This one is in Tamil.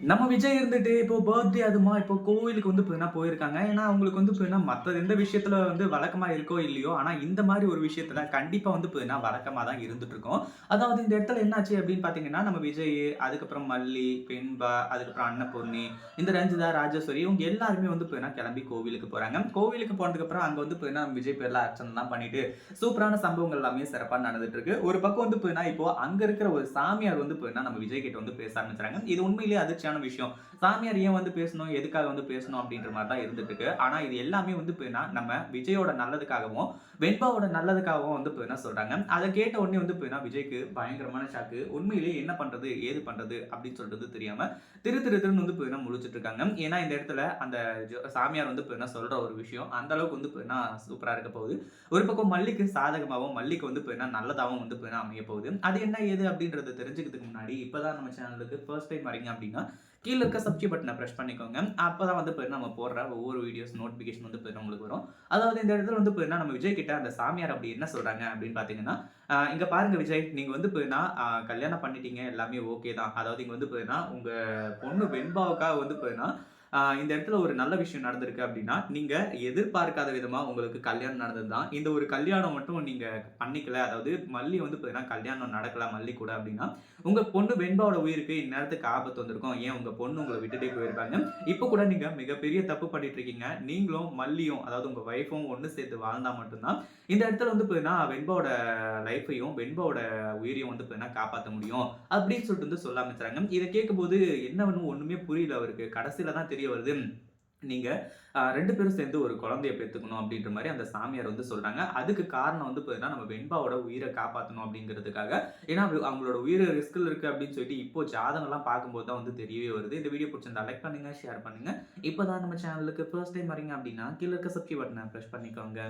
நம்ம விஜய் இருந்துட்டு இப்போ பர்த்டே அதுமா இப்போ கோவிலுக்கு வந்து போயிருக்காங்க. ஏன்னா, அவங்களுக்கு வந்து மத்த எந்த விஷயத்துல வந்து வழக்கமா இருக்கோ இல்லையோ, ஆனா இந்த மாரி ஒரு விஷயத்துல கண்டிப்பா வந்து வழக்கமா தான் இருந்துட்டு இருக்கும். அதாவது இந்த இடத்துல என்னாச்சு அப்படின்னு பார்த்தீங்கன்னா, நம்ம விஜய், அதுக்கப்புறம் மல்லி, வெண்பா, அதுக்கப்புறம் அன்னபூர்ணி, இந்த ரஞ்சிதா, ராஜேஸ்வரி இவங்க எல்லாருமே வந்து கிளம்பி கோவிலுக்கு போறாங்க. கோவிலுக்கு போனதுக்கப்புறம் அங்க வந்து நம்ம விஜய் பேர்ல அர்ச்சனைலாம் பண்ணிட்டு, சூப்பரான சம்பவங்கள் எல்லாமே சிறப்பா நடந்துட்டு இருக்கு. ஒரு பக்கம் வந்து இப்போ அங்க இருக்கிற ஒரு சாமியார் வந்து நம்ம விஜய் கிட்ட வந்து பேச ஆரம்பிச்சுறாங்க. இது உண்மையிலேயே அதிர்ச்சியான விஷயம். சாமியார் ஏன் வந்து பேசணும்? எதுக்காக வந்து பேசணும்? அப்படின்ற மாரி தான் இருந்துட்டு இருக்கு. ஆனா இது எல்லாமே வந்து நம்ம விஜயோட நல்லதுக்காகவும், வெண்பாவோட நல்லதுக்காகவும் வந்து சொல்றாங்க. அத கேட்ட உடனே வந்து விஜய்க்கு பயங்கரமான ஷாக்கு. உண்மையிலேயே என்ன பண்றது? ஏது பண்றது? அப்படின்னு சொல்றது தெரியாம திரு திரு திருன்னு வந்து முழிச்சுட்டு இருக்காங்க. ஏன்னா இந்த இடத்துல அந்த சாமியார் வந்து சொல்ற ஒரு விஷயம் அந்த அளவுக்கு வந்து சூப்பரா இருக்க போகுது. ஒரு பக்கம் மல்லிக்கு சாதகமாவும், மல்லிக்கு வந்து நல்லதாவும் வந்து அமைய போகுது. அது என்ன ஏது அப்படின்றத தெரிஞ்சுக்கிறதுக்கு முன்னாடி இப்பதான் நம்ம சேனலுக்கு ஃபர்ஸ்ட் டைம் வரீங்க அப்படின்னா, கீழ இருக்க சப்ஸ்கிரைப் பட்டன பிரஸ் பண்ணிக்கோங்க. அப்பதான் வந்து நம்ம போடுற ஒவ்வொரு வீடியோஸ் நோட்டிபிகேஷன் வந்து உங்களுக்கு வரும். அதாவது இந்த இடத்துல வந்து நம்ம விஜய் கிட்ட அந்த சாமியார் அப்படி என்ன சொல்றாங்க அப்படின்னு பார்த்தீங்கன்னா, இங்க பாருங்க விஜய், நீங்க வந்து கல்யாணம் பண்ணிட்டீங்க எல்லாமே ஓகே தான். அதாவது இங்க வந்து உங்க பொண்ணு வெண்பாவுக்காக வந்து இந்த இடத்துல ஒரு நல்ல விஷயம் நடந்திருக்கு அப்படின்னா, நீங்க எதிர்பார்க்காத விதமா உங்களுக்கு கல்யாணம் நடந்தது தான். இந்த ஒரு கல்யாணம் மட்டும் நீங்க பண்ணிக்கல. அதாவது மல்லி வந்து கல்யாணம் நடக்கல மல்லி கூட அப்படின்னா, உங்க பொண்ணு வெண்பாவோட உயிருக்கு இந்நேரத்துக்கு ஆபத்து வந்திருக்கும். ஏன் உங்க பொண்ணு உங்கள விட்டுட்டே போயிருப்பாங்க. இப்ப கூட நீங்க மிகப்பெரிய தப்பு பண்ணிட்டு இருக்கீங்க. நீங்களும் மல்லியும் அதாவது உங்க வைஃப்பும் ஒண்ணு சேர்ந்து வாழ்ந்தா மட்டும் தான், இந்த இடத்துல வந்து வெண்பாவோட லைஃப்பையும், வெண்பாவோட உயிரையும் வந்து காப்பாத்த முடியும். அப்படின்னு சொல்லிட்டு வந்து சொல்ல ஆரம்பிச்சுறாங்க. இத கேட்கும்போது என்னன்னு ஒண்ணுமே புரியல அவருக்கு. கடைசில தான் தெரிய வருது. நீங்க 2 பேரும் சேர்ந்து ஒரு குழந்தைய பெத்துக்கணும் அப்படின்ற மாரி அந்த சாமியார் வந்து சொல்றாங்க. அதுக்கு காரணம் வந்து நம்ம வெண்பாவோட உயிர காப்பாத்தணும் அப்படிங்கிறதுக்காக. ஏன்னா, அவங்களோட உயிர் ரிஸ்க்ல இருக்கு அப்படின்னு சொல்லிட்டு இப்போ ஜாதகம்லாம் பார்க்கும்போது தான் வந்து தெரியவே வருது. இந்த வீடியோ புடிச்சிருந்தா லைக் பண்ணுங்க, ஷேர் பண்ணுங்க. இப்ப தான் நம்ம சேனலுக்கு ஃபர்ஸ்ட் டைம் வரீங்க அப்படின்னா, கீழ இருக்க சப்ஸ்கிரைப் பட்டன பிரஸ் பண்ணிக்கோங்க.